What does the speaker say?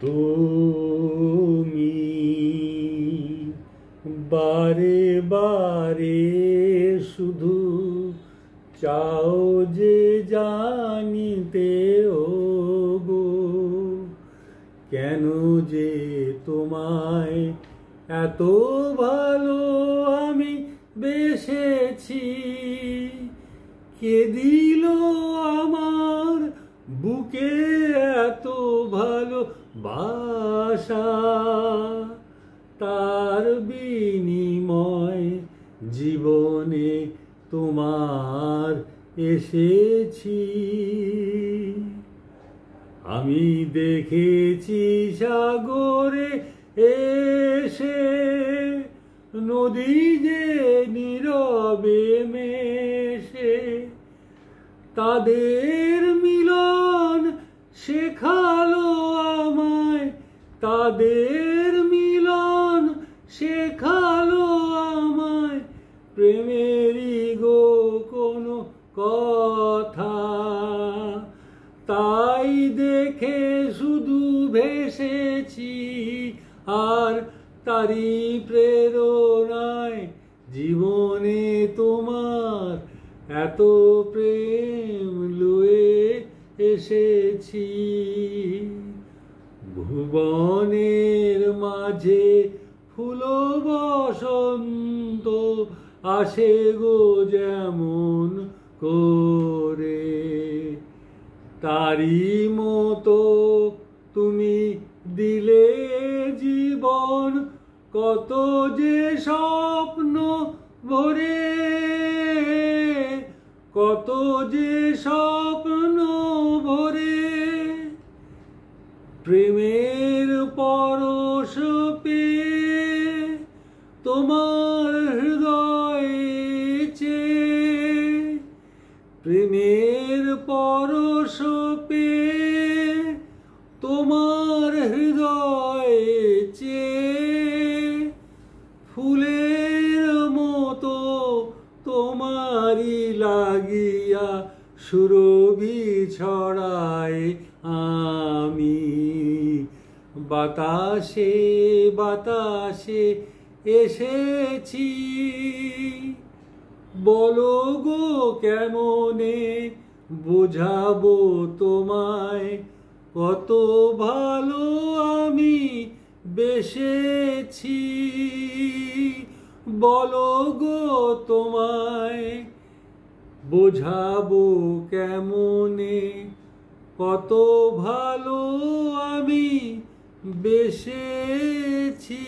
তুমি বারে বারে শুধু চাও যে জানিতে ওগো, কেন যে তোমায় এত ভালো আমি বেসেছি। কে দিল আমার বুকে এত ভালোবাসা, তার বিনিময় জীবনে তোমার এসেছি। আমি দেখেছি সাগরে এসে নদী যে নীরবে মেশে, তাদের মিলন শেখালো আমায়, তাদের মিলন শেখালো আমায় প্রেমেরই গো কোনো কথা। তাই দেখে শুধু ভেসেছি, আর তারি প্রেরণায় জীবনে তোমার এত প্রেম লয়ে এসেছি। ভুবনের মাঝে ফুল বসন্ত আসে গো যেমন করে, তারি মতো তুমি দিলে জীবন কত যে স্বপ্ন ভরে, কত যে স্বপ্ন ভরে। প্রেমের পরশ পেয়ে তোমার হৃদয়ে, প্রেমের পরশ পেয়ে তোমার হৃদয়ে, ফুলের মতো তোমারই লাগিয়া সুরভি ছড়ায় আমি। বাতাসে বাতাসে এসেছি, বলো গো কেমনে বোঝাবো তোমায় কত ভালো আমি বেসেছি। বলো গো তোমায় বোঝাবো কেমনে কত ভালো আমি বেসেছি।